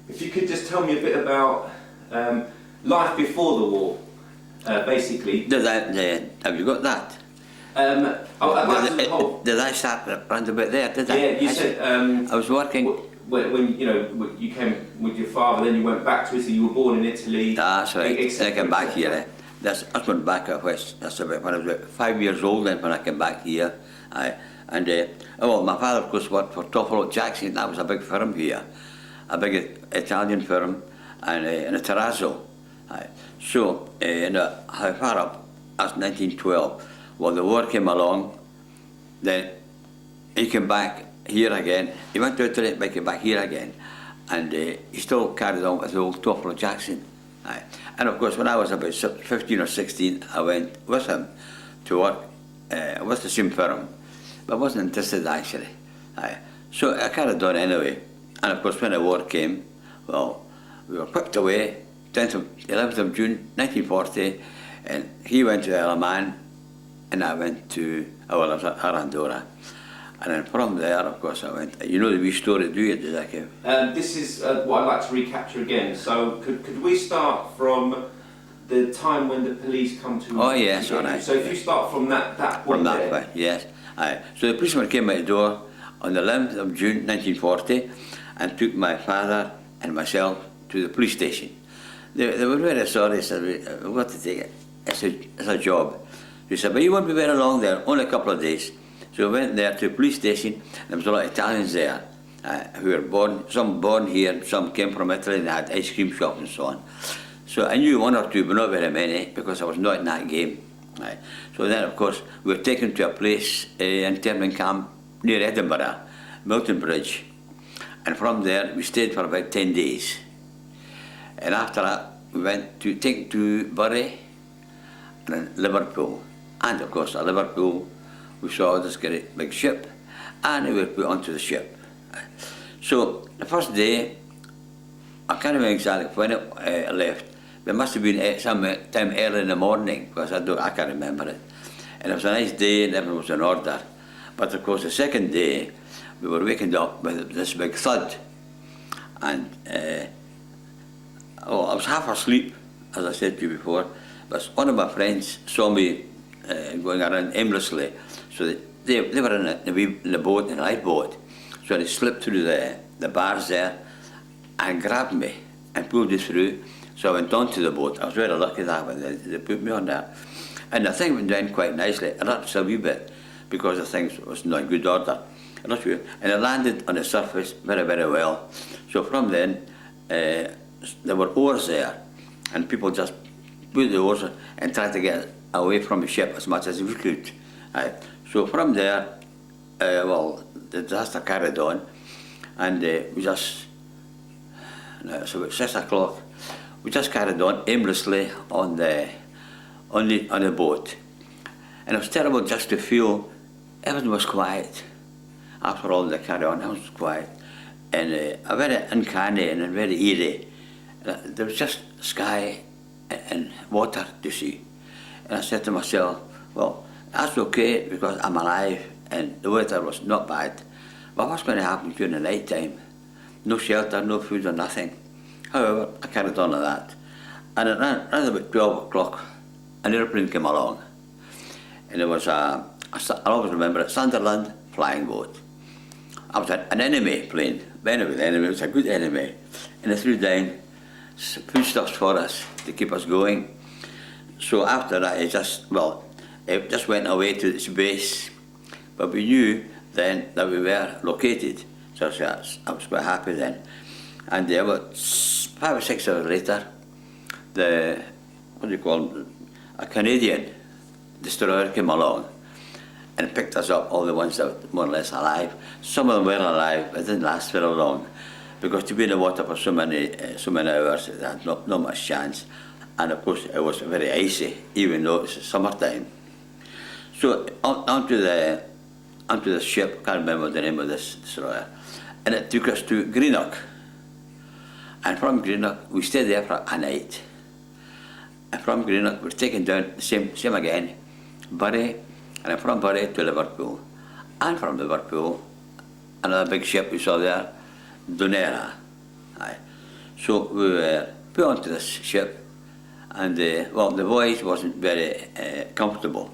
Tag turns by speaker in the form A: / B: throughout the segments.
A: If you could just tell me a bit about life before the war, basically.
B: Have you got that?
A: I'd like to know.
B: Did I start around about there? Did I?
A: Yeah, you said
B: I was working.
A: When you came with your father, then you went back to Italy. You were born in Italy.
B: That's right. Then I came back here. I went back at West. That's about when I was about 5 years old. Then when I came back here, well, my father of course worked for Torpedo Jackson. That was a big firm here, a big Italian firm, and in a terrazzo. So, how far up? That's 1912. Well, the war came along. Then he came back here again. He went to Italy, but he came back here again, and he still carried on with the old Torpedo Jackson. And of course, when I was about 15 or 16, I went with him to work with the same firm, but I wasn't interested actually. So I carried on anyway. And of course, when the war came, well, we were whipped away, 11th of June 1940, and he went to the Isle of Man, and I went to, I was at Arandora. And then from there, of course, I went. You know the wee story, do you, did I, Kev?
A: This is what I'd like to recapture again. So could we start from the time when the police come to...
B: Oh, yes, all right.
A: So if you start from that point
B: from that
A: there.
B: point, yes. So the policeman came at the door on the 11th of June 1940 and took my father and myself to the police station. They were very sorry. They said, we've got to take it. It's a job. He said, but you won't be very long there, only a couple of days. So we went there to the police station. There was a lot of Italians there who were born, some born here, some came from Italy and had ice cream shops and so on. So I knew one or two, but not very many, because I was not in that game. So then, of course, we were taken to a place, internment camp near Edinburgh, Milton Bridge. And from there, we stayed for about 10 days. And after that, we went to Bury and then Liverpool. And of course, at Liverpool, we saw this great big ship, and we were put onto the ship. So the first day, I can't remember exactly when it left. It must have been some time early in the morning, because I can't remember it. And it was a nice day, and everything was in order. But of course, the second day, we were wakened up with this big thud. And I was half asleep, as I said to you before, but one of my friends saw me going around aimlessly. So they were in the boat, in a lifeboat. So they slipped through the bars there and grabbed me and pulled me through. So I went onto the boat. I was very lucky that when they put me on there. And the thing went down quite nicely. I lost a wee bit because the thing was not in good order. And it landed on the surface very, very well. So from then, there were oars there, and people just put the oars and tried to get away from the ship as much as we could. So from there, well, the disaster carried on, and we just, so about 6 o'clock, we just carried on aimlessly on the boat. And it was terrible just to feel everything was quiet. After all the carry on, everything was quiet. And a very uncanny and very eerie. There was just sky and water to see. And I said to myself, well, that's okay because I'm alive and the weather was not bad. But what's going to happen during the night time? No shelter, no food or nothing. However, I carried on like that. And around about 12 o'clock, an airplane came along. And it was, I always remember it, Sunderland flying boat. I was an enemy plane. But anyway, the enemy was a good enemy. And they threw down foodstuffs for us to keep us going. So after that, it just went away to its base. But we knew then that we were located. So I was quite happy then. And about 5 or 6 hours later, a Canadian destroyer came along and picked us up, all the ones that were more or less alive. Some of them were alive, but it didn't last very long, because to be in the water for so many hours, it had not much chance. And of course, it was very icy, even though it's summertime. So onto the ship, I can't remember the name of this destroyer, and it took us to Greenock. And from Greenock, we stayed there for a night. And from Greenock, we were taken down, same again, Bury, and then from Bury to Liverpool. And from Liverpool, another big ship we saw there, Dunera. So we were put onto this ship, and well, the voyage wasn't very comfortable.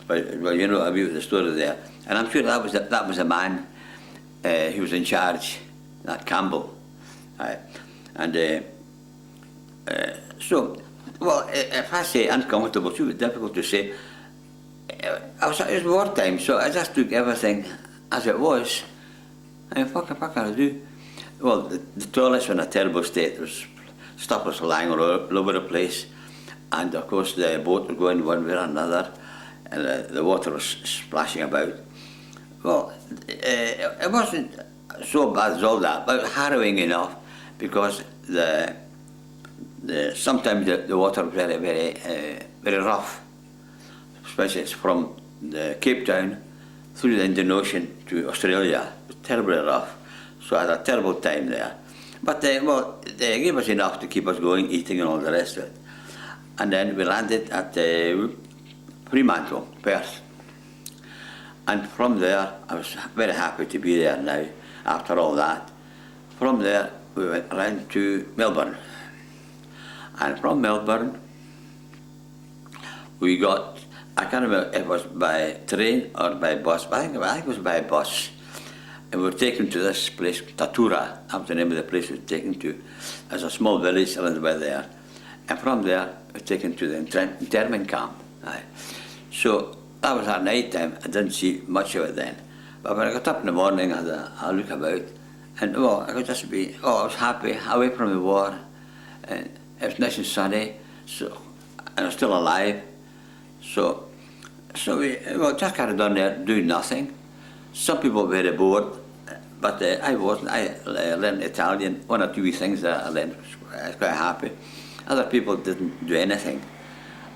B: But well, you know about the story there, and I'm sure that was a man who was in charge, that Campbell, and so. Well, if I say uncomfortable, it's really difficult to say. It was wartime, so I just took everything as it was. And what can I do? Well, the toilets were in a terrible state. There was stuff was lying all over the place, and of course the boat was going one way or another, and the water was splashing about. Well, it wasn't so bad as all that, but harrowing enough, because sometimes the water was very, very rough, especially it's from the Cape Town through the Indian Ocean to Australia. It was terribly rough, so I had a terrible time there. But well, they gave us enough to keep us going, eating and all the rest of it. And then we landed at Fremantle, Perth. And from there, I was very happy to be there now, after all that. From there, we went around to Melbourne. And from Melbourne, we got, I can't remember if it was by train or by bus, but I think it was by bus. And we were taken to this place, Tatura, that was the name of the place we were taken to. There's a small village a little bit there. And from there, we were taken to the internment camp. So that was at night time. I didn't see much of it then. But when I got up in the morning, I had a look about. And well, I could just be, I was happy, away from the war. And it was nice and sunny, so, and I was still alive. So we just carried on there doing nothing. Some people were very bored, but I wasn't. I learned Italian, one or two wee things that I learned. I was quite happy. Other people didn't do anything,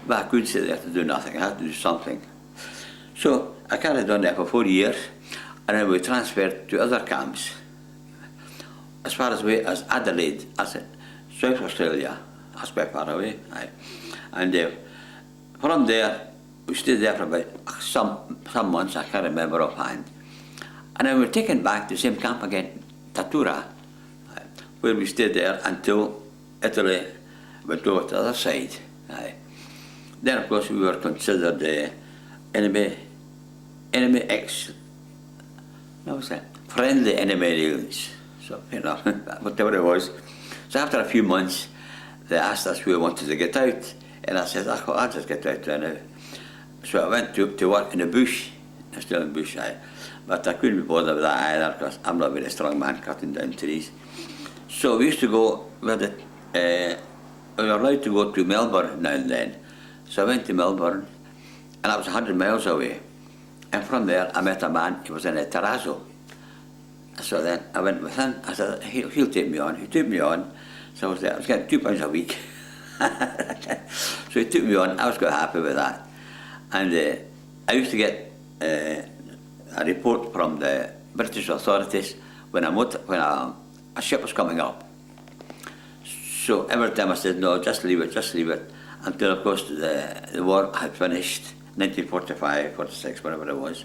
B: but I couldn't sit there to do nothing. I had to do something. So I carried on there for 4 years, and then we transferred to other camps, as far away as Adelaide, as in South Australia. That's quite far away. And from there, we stayed there for about some months, I can't remember offhand. And then we were taken back to the same camp again, Tatura, where we stayed there until Italy went over to the other side. Then, of course, we were considered enemy friendly enemy aliens. So, you know, whatever it was. So after a few months, they asked us if we wanted to get out, and I said, I'll just get out there now. So I went to work in the bush. I'm still in the bush, but I couldn't be bothered with that either, because I'm not a very strong man cutting down trees. So we used to go with it, we were allowed to go to Melbourne now and then. So I went to Melbourne, and I was 100 miles away. And from there, I met a man, he was in a terrazzo. So then I went with him. I said, he'll take me on. He took me on. So I was there. I was getting £2 a week. So he took me on. I was quite happy with that. And I used to get a report from the British authorities when a ship was coming up. So every time I said, no, just leave it, until of course the war had finished, 1945, 46, whatever it was.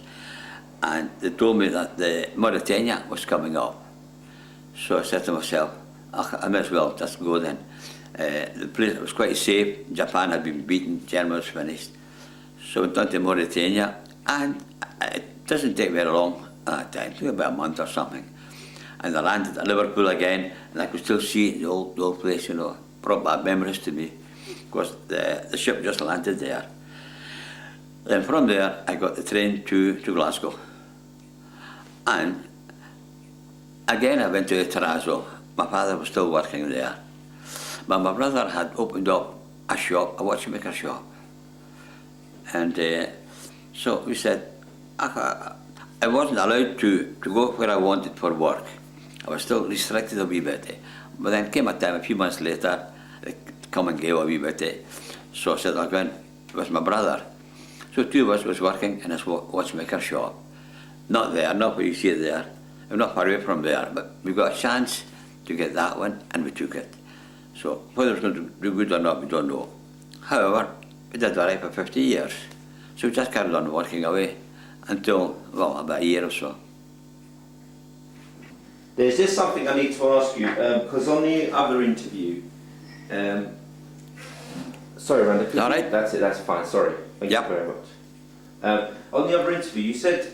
B: And they told me that the Mauritania was coming up. So I said to myself, I may as well just go then. The place was quite safe. Japan had been beaten, Germany was finished. So we went on to Mauritania, and it doesn't take very long at that time, it took about a month or something. And I landed at Liverpool again, and I could still see the old place, you know, brought back memories to me, because the ship just landed there. Then from there, I got the train to Glasgow. And again, I went to the terrazzo. My father was still working there. But my brother had opened up a shop, a watchmaker shop. And so we said, I wasn't allowed to go where I wanted for work. I was still restricted a wee bit. But then came a time, a few months later, they come and go a wee bit. So I said, I'll go in with my brother. So two of us was working in this watchmaker shop. Not there, not where you see it there. We're not far away from there, but we got a chance to get that one, and we took it. So whether it's going to do good or not, we don't know. However, we did all right for 50 years. So we just carried on working away until, well, about a year or so.
A: There's just something I need to ask you, because on the other interview, sorry, Rando.
B: All right.
A: That's it. That's fine. Sorry. Thank you very much. On the other interview, you said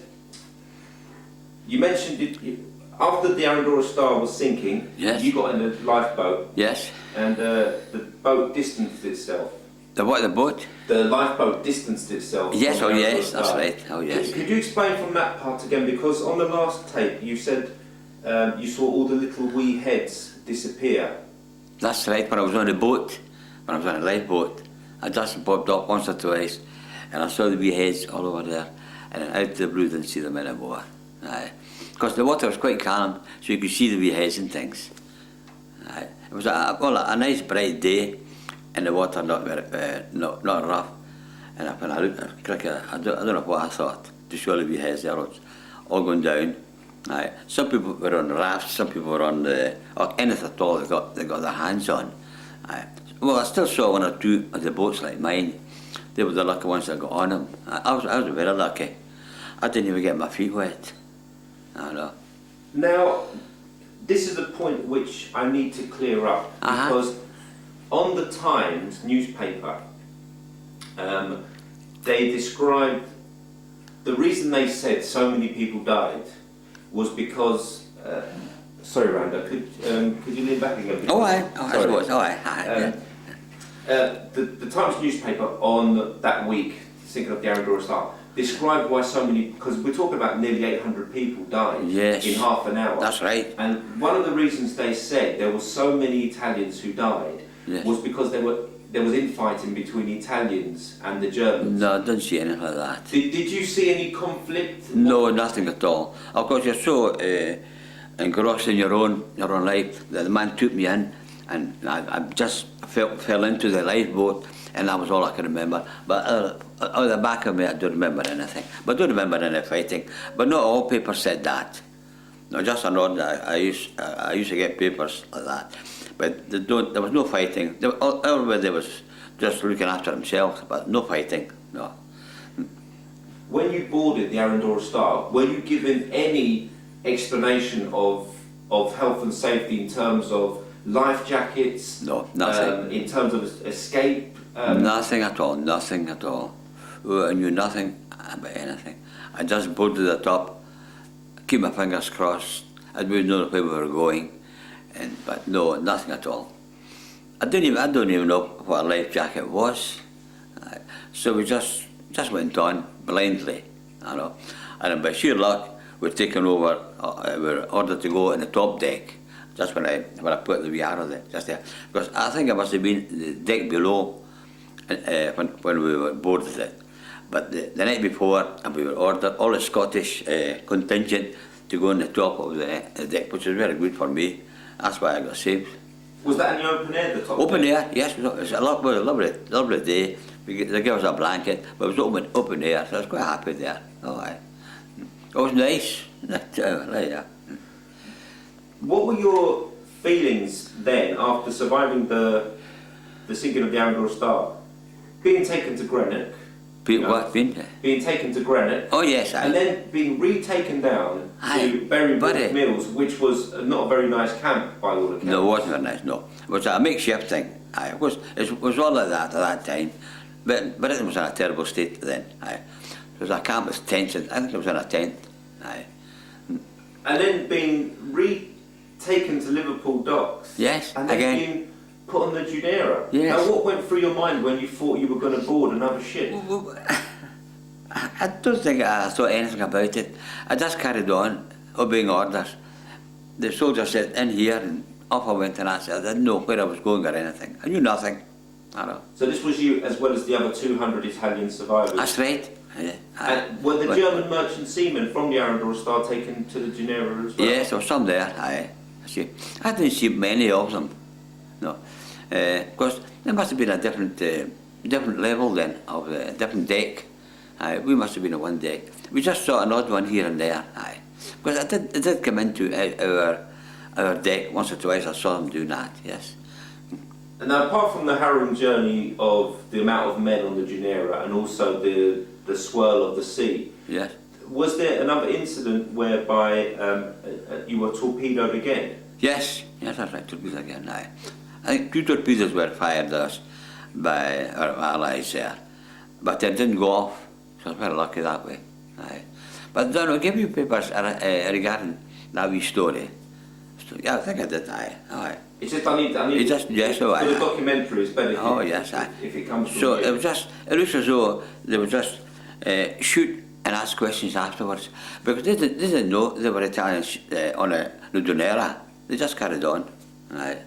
A: you mentioned it. After the Arandora Star was sinking,
B: yes,
A: you got in a lifeboat.
B: Yes.
A: And the boat distanced itself.
B: The what? The boat?
A: The lifeboat distanced itself.
B: Yes.
A: From
B: Oh
A: the
B: yes.
A: Arandora
B: That's
A: Star.
B: right. Oh yes.
A: Could you explain from that part again? Because on the last tape, you said you saw all the little wee heads disappear.
B: That's right. When I was on the boat, when I was on a lifeboat, I just popped up once or twice, and I saw the wee heads all over there, and then out of the blue didn't see them anymore. Because the water was quite calm, so you could see the wee heads and things. It was a nice bright day, and the water not very, not rough. And when I looked at the cricket, I don't know what I thought. To show the wee heads there, all going down. Some people were on rafts, some people were on or anything at all they got their hands on. Well, I still saw one or two of the boats like mine. They were the lucky ones that got on them. I was very lucky. I didn't even get my feet wet. I know.
A: Now, this is the point which I need to clear up, because on the Times newspaper, they described the reason they said so many people died was because. Sorry, Rando, could you lean back again?
B: Oh, I suppose.
A: The Times newspaper on that week, sinking of the Arandora Star, described why so many, because we're talking about nearly 800 people died in half an hour.
B: That's right.
A: And one of the reasons they said there were so many Italians who died was because there was infighting between Italians and the Germans.
B: No, I didn't see anything like that.
A: Did you see any conflict?
B: No, nothing at all. Of course, you're so engrossed in your own life that the man took me in, and I just fell into the lifeboat, and that was all I can remember. But on the back of me, I don't remember anything. But I don't remember any fighting. But not all papers said that. No, just an odd. I used to get papers like that. But there was no fighting. Everybody was just looking after themselves, but no fighting. No.
A: When you boarded the Arandora Star, were you given any explanation of health and safety in terms of life jackets?
B: No, nothing.
A: In terms of escape?
B: Nothing at all, nothing at all. I knew nothing about anything. I just boarded the top, keep my fingers crossed. I didn't know where we were going, but no, nothing at all. I don't even know what a life jacket was. So we just went on blindly, you know. And by sheer luck, we're taken over. We were ordered to go in the top deck. Just when I put the wee arrow there, just there, because I think it must have been the deck below when we were boarded it. But the night before, and we were ordered, all the Scottish contingent, to go on the top of the deck, which was very good for me. That's why I got saved.
A: Was that in the open air, the top
B: Open
A: deck?
B: air, yes. It was a lovely day. They gave us a blanket, but it was open air, so I was quite happy there. Oh, aye. It was nice. Yeah.
A: What were your feelings then after surviving the sinking of the Arandora Star? Being taken to Greenock.
B: What? Being
A: taken to Greenock.
B: Oh yes,
A: and then being retaken down to Berry Mills, which was not a very nice camp by all accounts.
B: No, it wasn't very nice. No, it was a makeshift thing. It was all like that at that time, but Britain was in a terrible state then. It was a camp with tents, and I think it was in a tent.
A: And then being retaken to Liverpool docks.
B: Yes,
A: and then
B: again.
A: being put on the Dunera.
B: Yes.
A: Now, what went through your mind when you thought you were going to board another ship?
B: I don't think I thought anything about it. I just carried on, obeying orders. The soldier said, in here, and off I went, and I didn't know where I was going or anything. I knew nothing. I know.
A: So this was you as well as the other 200 Italian survivors?
B: That's right. Yeah.
A: And were the German merchant seamen from the Arandora Star taken to the Dunera as well?
B: Yes, there were some there. I didn't see many of them. No, because there must have been a different level then, of a different deck. We must have been on one deck. We just saw an odd one here and there. Because it did come into our deck once or twice. I saw them do that. Yes.
A: And now, apart from the harrowing journey of the amount of men on the Dunera and also the swirl of the sea,
B: yes,
A: was there another incident whereby you were torpedoed again?
B: Yes, that's right, torpedoes again, aye. I think 2 torpedoes were fired at us by our allies there, but they didn't go off, so I was very lucky that way, aye. But Don, I'll give you papers regarding that wee story. So, yeah, I think I did, aye.
A: It's just I need
B: It just, yes,
A: for
B: aye.
A: the documentary, it's better
B: Oh, yes, aye.
A: if it comes from
B: So
A: you.
B: it looks as though they would just shoot and ask questions afterwards, because they didn't know they were Italians on the Dunera. They just carried on. Aye.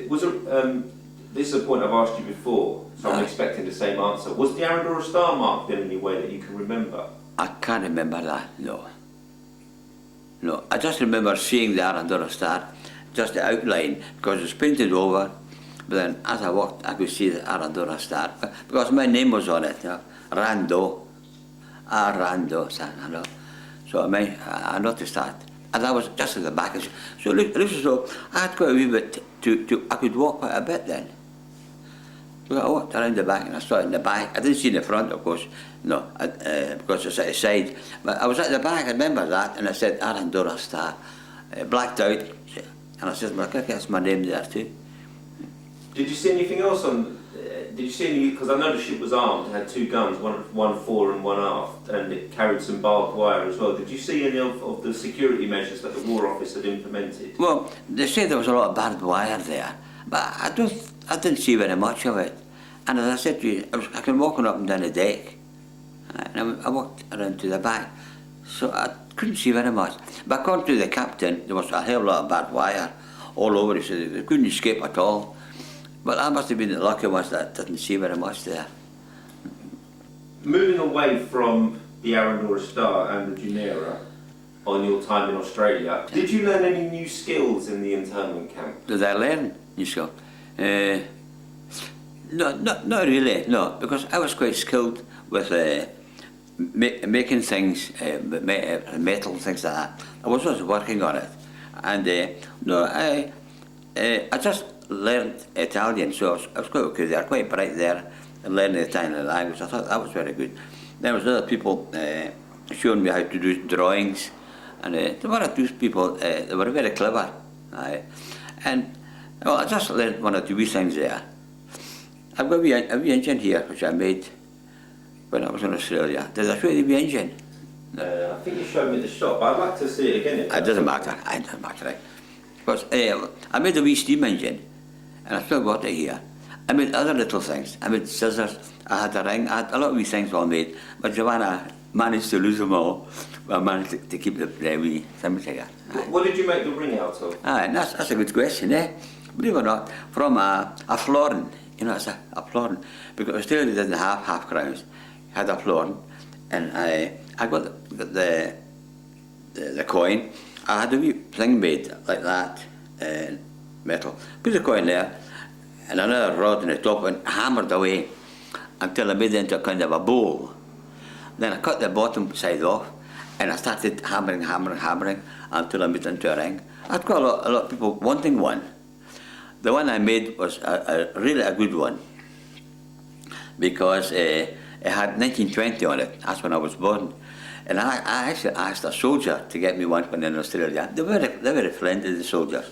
A: Was it, this is a point I've asked you before, so I'm expecting the same answer. Was the Arandora Star marked in any way that you can remember?
B: I can't remember that, no. No, I just remember seeing the Arandora Star, just the outline, because it was painted over, but then as I walked I could see the Arandora Star, because my name was on it, you know, Rando, Rando, you know. So I noticed that, and that was just at the back. So it looks as though I had quite a wee bit I could walk quite a bit then. So I walked around the back and I saw it in the back. I didn't see in the front, of course, no, because it's at the side. But I was at the back, I remember that, and I said Arandora Star, blacked out, and I said, well, that's my name there too.
A: Did you see anything else on? Did you see any? Because I know the ship was armed, it had 2 guns, one fore and one aft, and it carried some barbed wire as well. Did you see any of the security measures that the War Office had implemented?
B: Well, they said there was a lot of barbed wire there, but I didn't see very much of it. And as I said to you, I came walking up and down the deck, and I walked around to the back, so I couldn't see very much. But according to the captain, there was a hell of a lot of barbed wire all over, so they couldn't escape at all. But I must have been the lucky ones that didn't see very much there.
A: Moving away from the Arandora Star and the Dunera on your time in Australia, did you learn any new skills in the internment camp?
B: Did I learn new skills? No, not really, no, because I was quite skilled with making things, metal and things like that. I was always working on it, and no, I just learned Italian, so I was quite okay there, quite bright there, and learning the Italian language. I thought that was very good. There was other people showing me how to do drawings, and there were 2 people, they were very clever, and well, I just learned 1 or 2 wee things there. I've got a wee engine here, which I made when I was in Australia. Did I show you the wee engine?
A: I think you showed me the shop, but I'd like to see it again.
B: It doesn't matter, it doesn't matter, right? Because I made a wee steam engine, and I still got it here. I made other little things. I made scissors, I had a ring, I had a lot of wee things all made, but Joanna managed to lose them all. Well, I managed to keep the wee things here.
A: What did you make the ring out of?
B: That's a good question, eh? Believe it or not, from a florin, you know, it's a florin, because Australia didn't have half crowns, had a florin, and I got the coin. I had a wee thing made like that, metal. Put the coin there, and another rod on the top, and hammered away until I made it into a kind of a bowl. Then I cut the bottom side off, and I started hammering until I made it into a ring. I'd got a lot of people wanting one. The one I made was really a good one, because it had 1920 on it. That's when I was born. And I actually asked a soldier to get me one when in Australia. They were very friendly, the soldiers.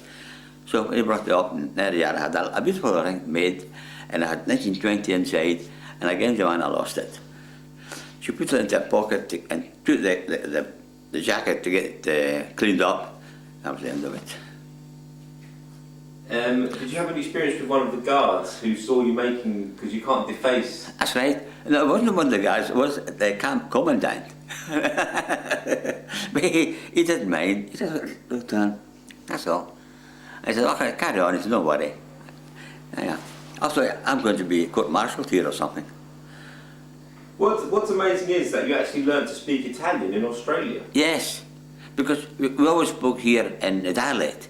B: So he brought it up, and there I had a beautiful ring made, and I had 1920 inside, and again Joanna lost it. She put it into her pocket and took the jacket to get it cleaned up. That was the end of it.
A: Did you have any experience with one of the guards who saw you making, because you can't deface?
B: That's right. No, it wasn't one of the guys, it was the camp commandant. But he didn't mind. He just looked on. That's all. I said, okay, carry on. He said, don't worry. Yeah. I thought, I'm going to be court-martialed here or something.
A: What's amazing is that you actually learned to speak Italian in Australia.
B: Yes, because we always spoke here in a dialect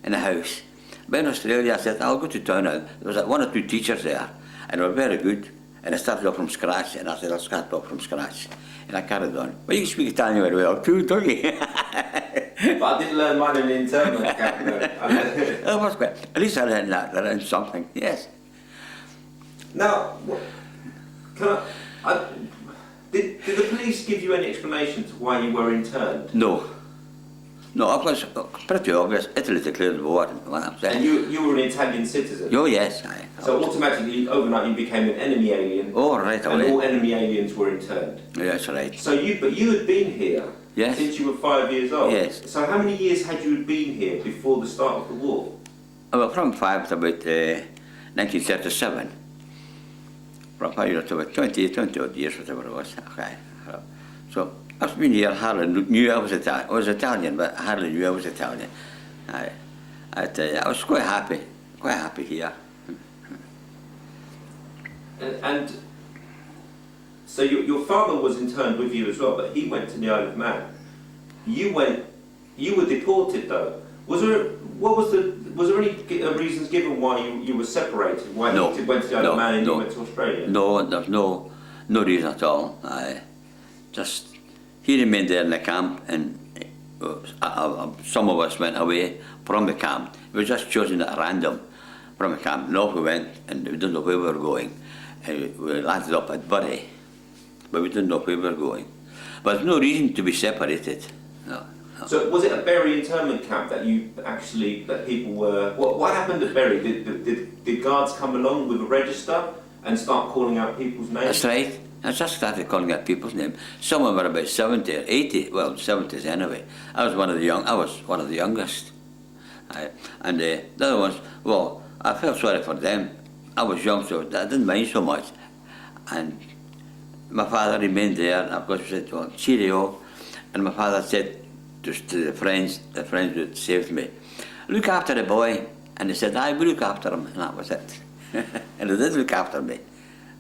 B: in the house. But in Australia, I said, I'll go to town. There was like 1 or 2 teachers there, and they were very good. And I started off from scratch, and I said, I'll start off from scratch. And I carried on. Well, you can speak Italian very well too, don't you?
A: But I didn't learn mine in the internment camp.
B: It was great. At least I learned that. I learned something, yes.
A: Now, Did the police give you any explanation to why you were interned?
B: No. No, it was pretty obvious. Italy declared war.
A: And you were an Italian citizen?
B: Oh, yes. Aye.
A: So automatically, overnight, you became an enemy alien.
B: Oh, right away.
A: And all enemy aliens were interned.
B: Yes, right.
A: So you had been here
B: Yes.
A: since you were 5 years old?
B: Yes.
A: So how many years had you been here before the start of the war?
B: Well, from 5 to about 1937. From 5 to about 20 odd years, whatever it was. Okay. So I've been here, hardly knew I was Italian. I was Italian, but I hardly knew I was Italian. I was quite happy here.
A: And so your father was interned with you as well, but he went to the Isle of Man. You were deported though. Was there any reasons given why you were separated? Why
B: No.
A: you went to the Isle of Man and you went to Australia?
B: No, there's no reason at all. He remained there in the camp, and some of us went away from the camp. We were just chosen at random from the camp, and off we went, and we didn't know where we were going. And we landed up at Bury, but we didn't know where we were going. But there's no reason to be separated. No.
A: So was it a Bury internment camp that people were? What happened at Bury? Did guards come along with a register and start calling out people's names?
B: That's right. I just started calling out people's names. Some of them were about 70 or 80, well, 70s anyway. I was one of the youngest. And the other ones, well, I felt sorry for them. I was young, so I didn't mind so much. And my father remained there, and of course we said, well, cheerio. And my father said to the friends who saved me, look after the boy. And they said, I will look after him, and that was it. And they did look after me.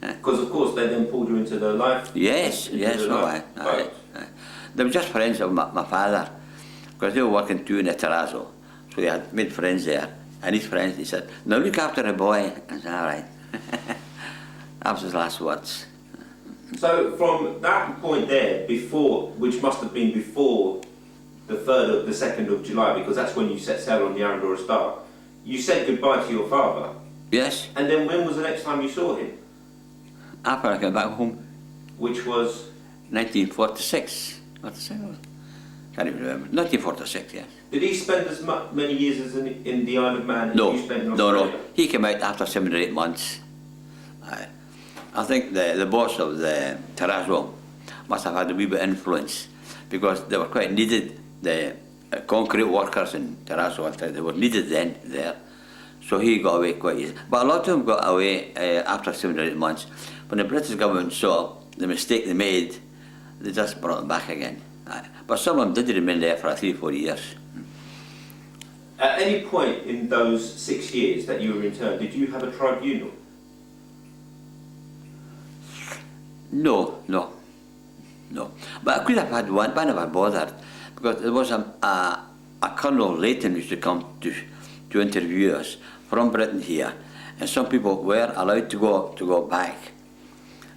A: Because of course they then pulled you into their life.
B: Yes, They were just friends of my father, because they were working too in the terrazzo. So he had made friends there, and his friends, he said, now look after the boy. I said, all right. That was his last words.
A: So from that point there, which must have been before the 2nd of July, because that's when you set sail on the Arandora Star, you said goodbye to your father.
B: Yes.
A: And then when was the next time you saw him?
B: After I came back home.
A: Which was?
B: 1946. Can't even remember. 1946, yes.
A: Did he spend as many years as in the Isle of Man as you spent in Australia?
B: No. He came out after 7 or 8 months. I think the boss of the terrazzo must have had a wee bit of influence, because they were quite needed. The concrete workers in terrazzo, they were needed then there. So he got away quite easy. But a lot of them got away after 7 or 8 months. When the British government saw the mistake they made, they just brought them back again. But some of them did remain there for 3 or 4 years.
A: At any point in those 6 years that you were interned, did you have a tribunal?
B: No. But I could have had one, but I never bothered, because there was a Colonel Leighton who used to come to interview us from Britain here, and some people were allowed to go back.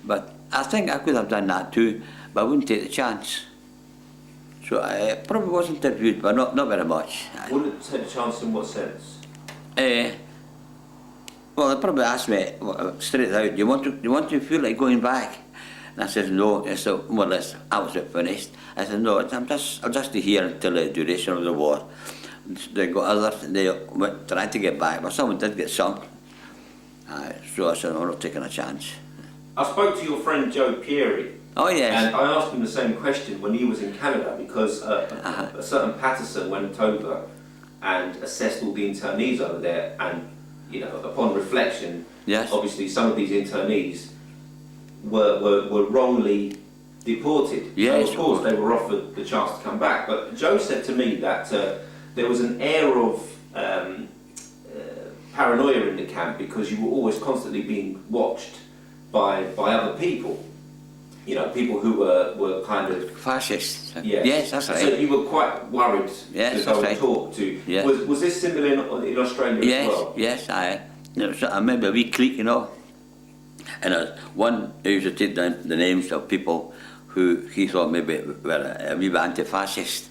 B: But I think I could have done that too, but I wouldn't take the chance. So I probably was interviewed, but not very much.
A: Wouldn't take the chance in what sense?
B: Well, they probably asked me straight out, do you want to feel like going back? And I said no. And so more or less I was finished. I said no, I'll just be here until the duration of the war. They got others, they went trying to get back, but someone did get sunk. So I said, I'm not taking a chance.
A: I spoke to your friend Joe Peary.
B: Oh, yes.
A: And I asked him the same question when he was in Canada, because a certain Patterson went over and assessed all the internees over there, and upon reflection,
B: yes,
A: obviously some of these internees were wrongly deported.
B: Yes,
A: so of course they were offered the chance to come back. But Joe said to me that there was an air of paranoia in the camp, because you were always constantly being watched by other people. People who were kind of
B: fascists.
A: Yes.
B: Yes, that's right.
A: So you were quite worried
B: yes,
A: to go and
B: right.
A: talk to.
B: Yes.
A: Was this similar in Australia
B: yes,
A: as well?
B: Yes, I remember a wee clique, and one used to take down the names of people who he thought maybe were a wee bit anti-fascist.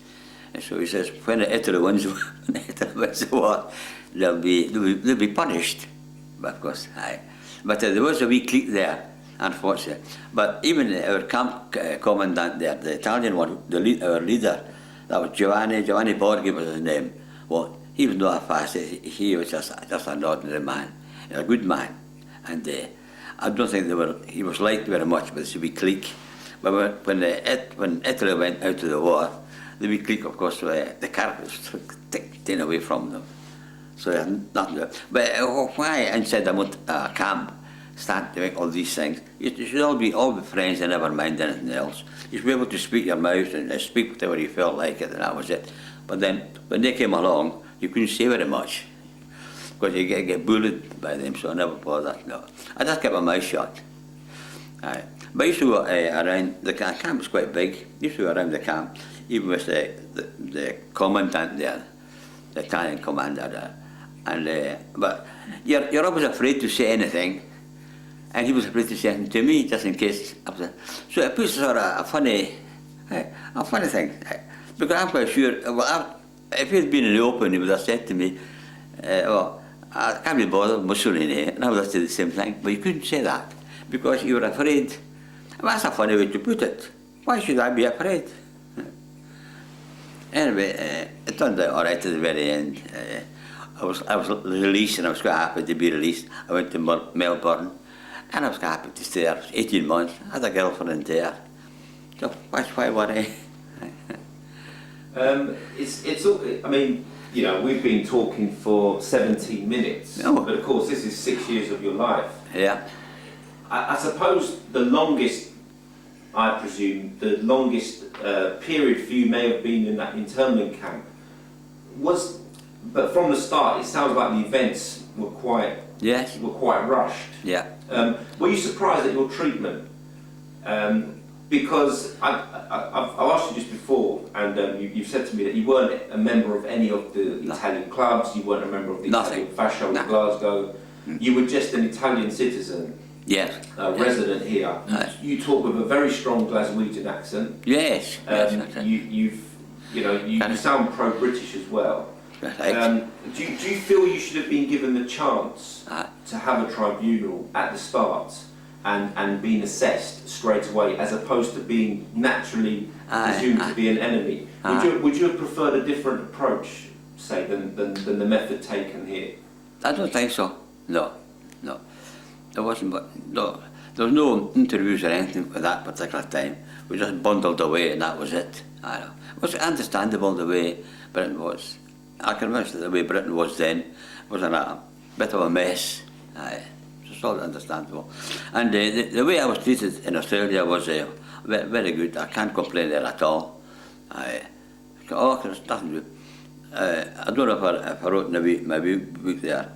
B: And so he says, when Italy wins the war, they'll be punished. But of course, but there was a wee clique there unfortunately. But even our camp commandant there, the Italian one, our leader, that was Giovanni Borghi was his name. Well, he was not a fascist, he was just an ordinary man, a good man. And I don't think he was liked very much by the wee clique. But when Italy went out of the war, the wee clique, of course, the carpet was taken away from them. So there's nothing. But why inside a camp start to make all these things? You should all be friends and never mind anything else. You should be able to speak your mouth and speak whatever you felt like it, and that was it. But then when they came along, you couldn't say very much because you get bullied by them. So I never bothered. No, I just kept my mouth shut. Aye. But I used to go around the camp. Camp was quite big. I used to go around the camp, even with the commandant there, the Italian commander. But you're always afraid to say anything, and he was afraid to say anything to me, just in case. So it puts sort of a funny thing, because I'm quite sure. Well, if he'd been in the open, he would have said to me, "Well, I can't be bothered with Mussolini," and I would have said the same thing. But you couldn't say that because you were afraid. Well, that's a funny way to put it. Why should I be afraid? Anyway, it turned out all right at the very end. I was released, and I was quite happy to be released. I went to Melbourne, and I was quite happy to stay there. 18 months. I had a girlfriend there. So why worry?
A: It's all. I mean, you know, we've been talking for 17 minutes, but of course, this is 6 years of your life.
B: Yeah.
A: I suppose the longest, I presume, the longest period for you may have been in that internment camp. But from the start, it sounds like the events were quite rushed.
B: Yeah.
A: Were you surprised at your treatment? Because I've asked you just before, and you've said to me that you weren't a member of any of the Italian clubs. You weren't a member of the Italian Fascio in Glasgow. You were just an Italian citizen.
B: Yes.
A: Resident here. You talk with a very strong Glaswegian accent.
B: Yes.
A: You sound pro-British as well. Do you feel you should have been given the chance to have a tribunal at the start and being assessed straight away, as opposed to being naturally presumed to be an enemy? Would you have preferred a different approach, say, than the method taken here?
B: I don't think so. No. There wasn't, but no, there was no interviews or anything at that particular time. We just bundled away, and that was it. I know. It was understandable the way Britain was. I can imagine the way Britain was then was a bit of a mess. It's all understandable. And the way I was treated in Australia was very good. I can't complain there at all. There's nothing to do. I don't know if I wrote in my book there.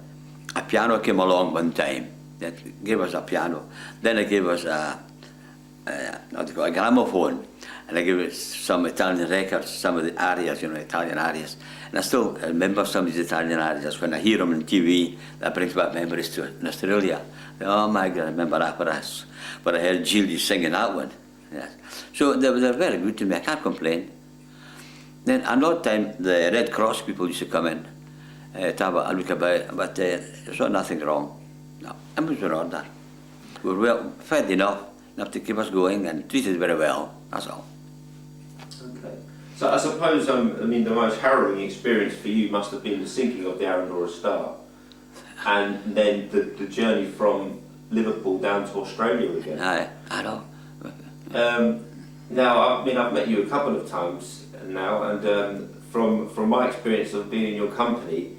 B: A piano came along one time. That gave us a piano. Then they gave us a gramophone, and I gave us some Italian records, some of the arias, Italian arias. And I still remember some of these Italian arias. When I hear them on TV, that brings back memories to in Australia. Oh my God, I remember that for us. But I heard Gilles singing that one. Yes. So they're very good to me. I can't complain. Then another time, the Red Cross people used to come in to have a look about, but there was nothing wrong. No, everything was in order. We were well fed enough to keep us going and treated very well. That's all.
A: Okay. So I suppose, the most harrowing experience for you must have been the sinking of the Arandora Star, and then the journey from Liverpool down to Australia again.
B: I know.
A: Now, I've met you a couple of times now, and from my experience of being in your company,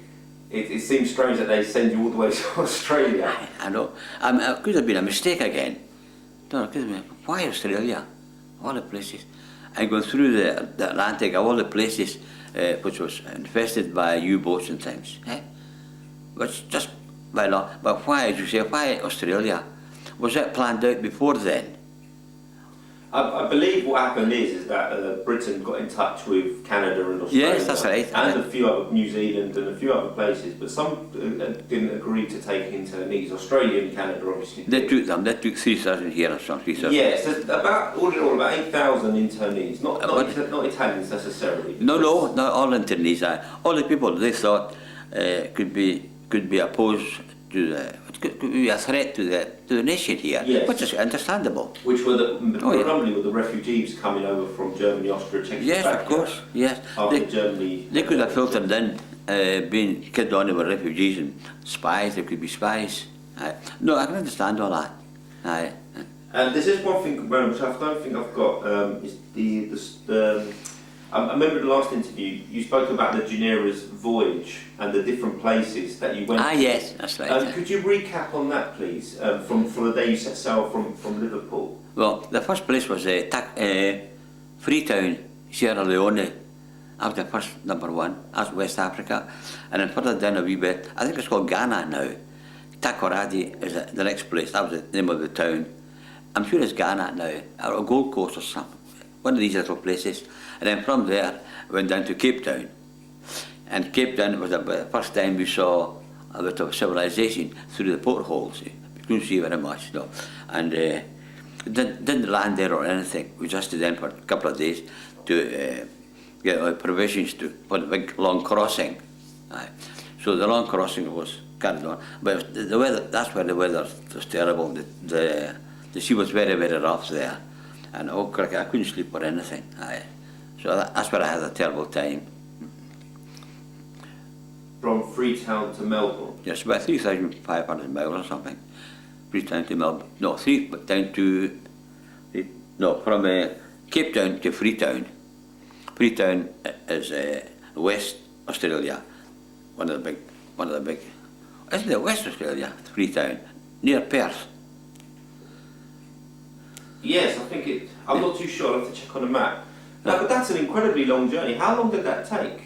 A: it seems strange that they send you all the way to Australia.
B: I know. It could have been a mistake again. No, it could have been. Why Australia? All the places. And going through the Atlantic, all the places which was infested by U-boats and things. Which just by law. But why, as you say, why Australia? Was that planned out before then?
A: I believe what happened is that Britain got in touch with Canada and Australia.
B: Yes, that's right.
A: And a few other, New Zealand and a few other places, but some didn't agree to take internees. Australia and Canada obviously did.
B: They took 3,000 here or something.
A: Yes, about, all in all, about 8,000 internees, not Italians necessarily.
B: No, not all internees. All the people they thought could be opposed to the could be a threat to the nation here,
A: Yes.
B: which is understandable.
A: Which were
B: Oh, yeah.
A: predominantly were the refugees coming over from Germany, Austria, Czechoslovakia.
B: Yes, of course, yes.
A: After Germany.
B: They could have filtered in, being kid on with refugees and spies, they could be spies. Aye. No, I can understand all that. Aye.
A: And there's just one thing, Rando, which I don't think I've got, is I remember the last interview, you spoke about the Dunera's voyage and the different places that you went to.
B: Yes, that's right.
A: Could you recap on that, please, from the day you set sail from Liverpool?
B: Well, the first place was Freetown, Sierra Leone. That was the first number one. That's West Africa. And then further down a wee bit, I think it's called Ghana now. Takoradi is the next place. That was the name of the town. I'm sure it's Ghana now, or Gold Coast or something. One of these little places. And then from there, we went down to Cape Town. And Cape Town was the first time we saw a bit of civilization through the portholes. We couldn't see very much, no. And didn't land there or anything. We just stayed in for a couple of days to get our provisions for the big long crossing. So the long crossing was carried on. But the weather, that's where the weather was terrible. The sea was very, very rough there. And I couldn't sleep or anything. So that's where I had a terrible time.
A: From Freetown to Melbourne?
B: Yes, about 3,500 miles or something. Freetown to Melbourne. No, from Cape Town to Freetown. Freetown is West Australia. One of the big. Isn't it West Australia? Freetown, near Perth.
A: Yes, I think it. I'm not too sure. I'll have to check on the map. No, but that's an incredibly long journey. How long did that take?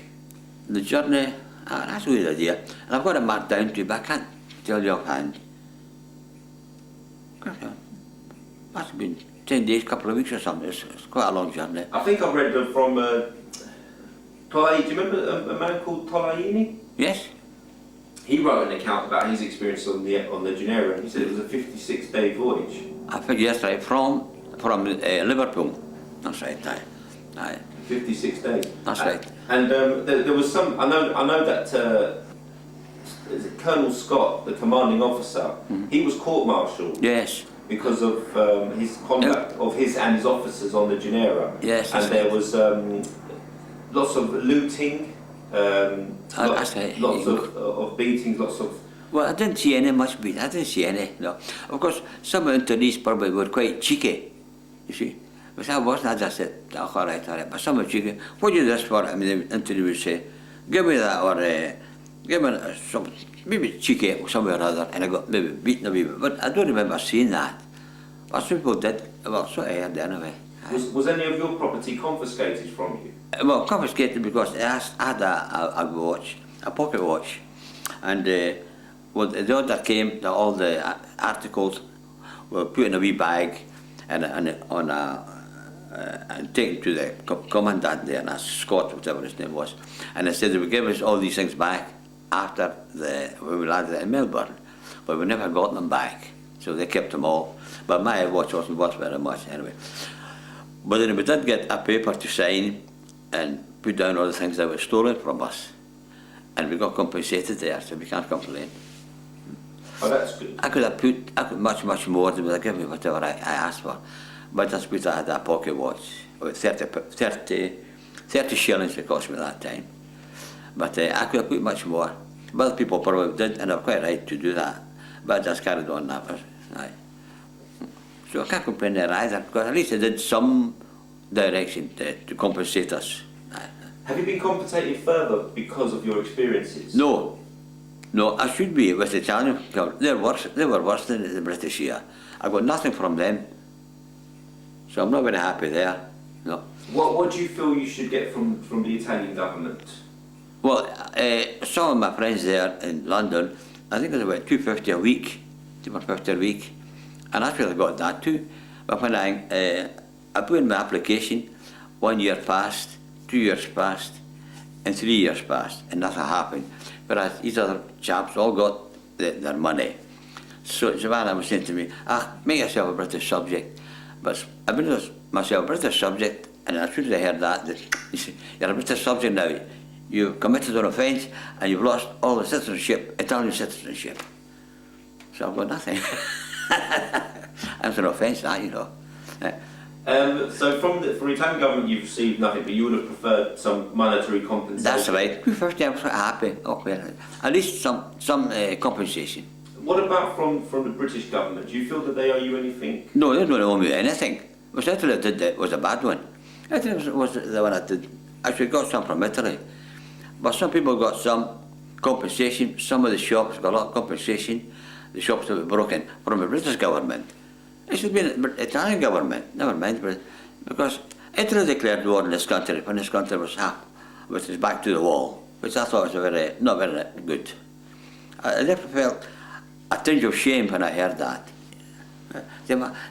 B: The journey, that's a good idea. And I've got it marked down to you, but I can't tell you offhand. Must have been 10 days, couple of weeks or something. It's quite a long journey.
A: I think I read from Tolai. Do you remember a man called Tolaini?
B: Yes.
A: He wrote an account about his experience on the Dunera, and he said it was a 56-day voyage.
B: I think yes, right. From Liverpool. That's right. Aye.
A: 56 days.
B: That's right.
A: And there was some. I know that is it Colonel Scott, the commanding officer, he was court-martialed.
B: Yes.
A: Because of his conduct of his and his officers on the Dunera.
B: Yes.
A: And there was lots of looting. Lots of beatings. Lots of.
B: Well, I didn't see any much beating. I didn't see any. No. Of course, some of the internees probably were quite cheeky. You see. But I wasn't. I just said, oh, all right. But some were cheeky. What do you do this for? I mean, the interview would say, give me that, or give me some, maybe cheeky somewhere or other, and I got maybe beaten a wee bit. But I don't remember seeing that. But some people did. Well, so I heard anyway.
A: Was any of your property confiscated from you?
B: Well, confiscated because I had a watch, a pocket watch, and well, the order came that all the articles were put in a wee bag and taken to the commandant there, and that's Scott, whatever his name was, and they said they would give us all these things back after when we landed in Melbourne, but we never got them back, so they kept them all. But my watch wasn't worth very much anyway. But then we did get a paper to sign and put down all the things that were stolen from us, and we got compensated there, so we can't complain.
A: Oh, that's good.
B: I could have put much more. They would have given me whatever I asked for, but just because I had a pocket watch, with 30 shillings it cost me that time. But I could have put much more. But other people probably did, and they were quite right to do that. But I just carried on that way. Aye. So I can't complain there either, because at least they did some direction to compensate us. Aye.
A: Have you been compensated further because of your experiences?
B: No, I should be with the Italian government. They were worse than the British here. I got nothing from them, so I'm not very happy there. No.
A: What do you feel you should get from the Italian government?
B: Well, some of my friends there in London, I think it was about £250 a week, £250 a week, and I feel I got that too. But when I put in my application, 1 year passed, 2 years passed, and 3 years passed, and nothing happened. Whereas these other chaps all got their money. So Savannah was saying to me, make yourself a British subject. But I've been myself a British subject, and I should have heard that you see, you're a British subject now. You've committed an offence, and you've lost all the citizenship, Italian citizenship. so I've got nothing. That's an offence, that, you know.
A: So from the Italian government you've received nothing, but you would have preferred some monetary compensation.
B: That's right. First I was quite happy. Okay. At least some compensation.
A: What about from the British government? Do you feel that they owe you anything?
B: No, they don't owe me anything. It was Italy that did that was a bad one. Italy was the one that did. Actually got some from Italy. But some people got some compensation. Some of the shops got a lot of compensation. The shops that were broken from the British government. It should be the Italian government, never mind, because Italy declared war on this country when this country was back to the wall, which I thought was not very good. I never felt a tinge of shame when I heard that.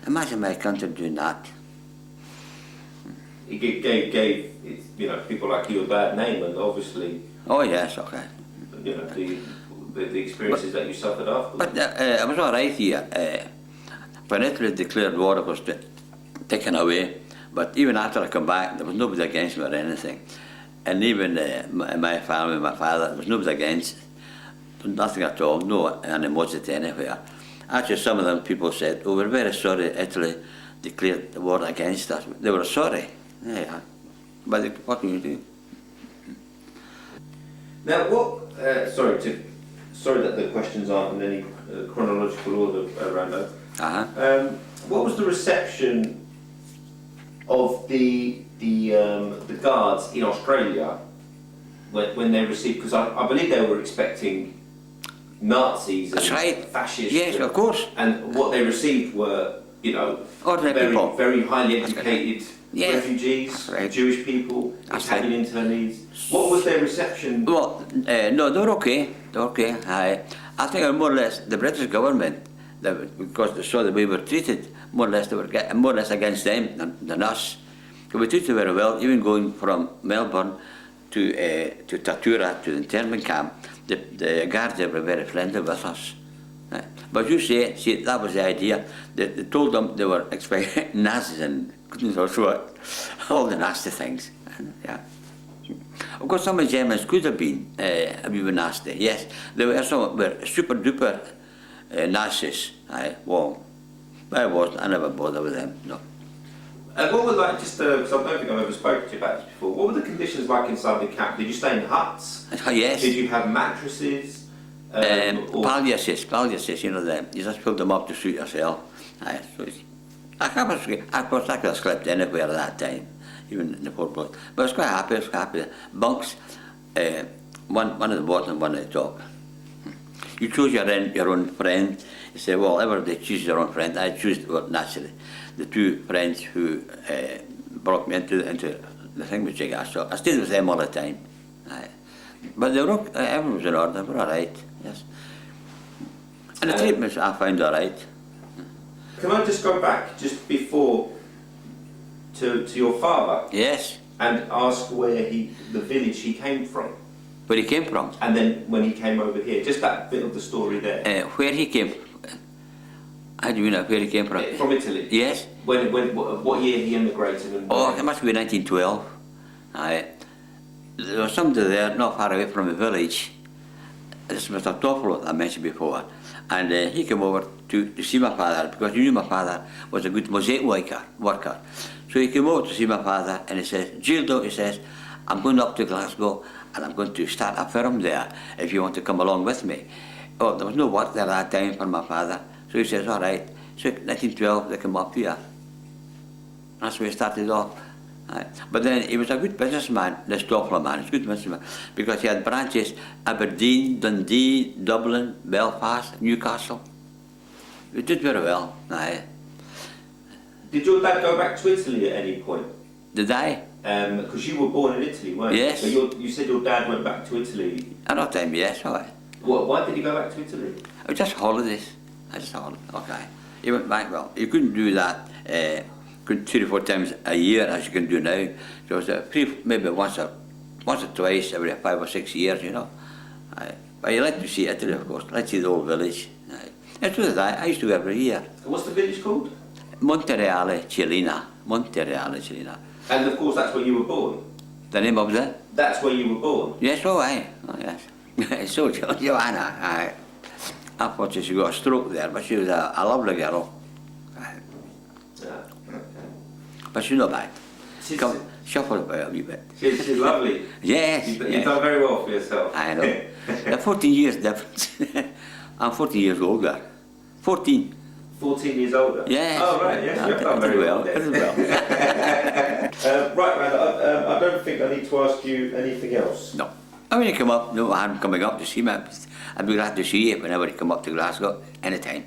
B: Imagine my country doing that.
A: It gave people like you a bad name, and obviously.
B: Oh yes, okay.
A: You know the experiences that you suffered after.
B: But I was all right here. When Italy declared war, it was taken away. But even after I come back, there was nobody against me or anything. And even my family, my father, there was nobody against. Nothing at all, no animosity anywhere. Actually, some of them people said, "Oh, we're very sorry Italy declared the war against us." They were sorry. Yeah. But what can you do?
A: Now, sorry that the questions aren't in any chronological order, Rando. What was the reception of the guards in Australia when they received? Because I believe they were expecting Nazis and fascists.
B: Yes, of course.
A: And what they received were,
B: ordinary people,
A: very highly educated refugees, Jewish people, Italian internees. What was their reception?
B: Well, no, they were okay. They were okay. I think more or less the British government, because they saw the way we were treated, more or less they were more or less against them than us. We were treated very well, even going from Melbourne to Tatura, to the internment camp. The guards were very friendly with us. But you see, that was the idea. They told them they were expecting Nazis and goodness knows what, all the nasty things. Yeah. Of course, some of the Germans could have been a bit nasty. Yes, there were some were super duper Nazis. Well, I never bothered with them. No.
A: What were like because I don't think I've ever spoken to you about this before. What were the conditions like inside the camp? Did you stay in huts?
B: Yes.
A: Did you have mattresses?
B: Palliaces, you just build them up to suit yourself. So I could have slept anywhere at that time, even in the poor boat. But I was quite happy, Bunks, one at the bottom and one at the top. You choose your own friend. You say, well, everybody chooses their own friend. I choose, naturally, the two friends who brought me into the thing with Jigga. So I stayed with them all the time. But they were everyone was in order, they were all right, yes. And the treatment I found all right.
A: Can I just go back just before to your father?
B: Yes.
A: And ask where the village he came from?
B: Where he came from?
A: And then when he came over here, just that bit of the story there.
B: Where he came? How do you know where he came from?
A: From Italy?
B: Yes.
A: What year he immigrated? And
B: it must be 1912. There was somebody there not far away from the village. This was Mr. Toffolo that I mentioned before. And he came over to see my father because he knew my father was a good mosaic worker. So he came over to see my father and he says, Gildo, he says, I'm going up to Glasgow and I'm going to start a firm there if you want to come along with me. Oh, there was no work there at that time for my father. So he says, all right. So 1912 they came up here. That's where he started off. But then he was a good businessman, this Toffler man, he was a good businessman, because he had branches Aberdeen, Dundee, Dublin, Belfast, Newcastle. He did very well.
A: Did your dad go back to Italy at any point?
B: Did I?
A: Because you were born in Italy, weren't you?
B: Yes.
A: So you said your dad went back to Italy.
B: At that time, yes.
A: Why did he go back to Italy?
B: It was just holidays. Okay. He went back, well, you couldn't do that 3 or 4 times a year as you can do now. So it was maybe once or twice every 5 or 6 years, But you like to see Italy, of course. Like to see the old village. It's with that. I used to go every year.
A: What's the village called?
B: Montereale Cilina.
A: And of course that's where you were born?
B: The name of the?
A: That's where you were born?
B: Yes, yes. So, Joanna, Unfortunately, she got a stroke there, but she was a lovely girl.
A: Yeah, okay.
B: But she's not bad.
A: She's,
B: Come, shuffle about a wee bit.
A: she's lovely.
B: Yes,
A: You've
B: yes.
A: done very well for yourself.
B: I know. They're 14 years difference. I'm 14 years older. 14.
A: 14 years older?
B: Yes.
A: Oh, right, yes, you've done very well then.
B: Very well.
A: Right, Rando, I don't think I need to ask you anything else.
B: No. I mean, you come up, no, I'm coming up to see me. I'd be glad to see you whenever you come up to Glasgow, anytime.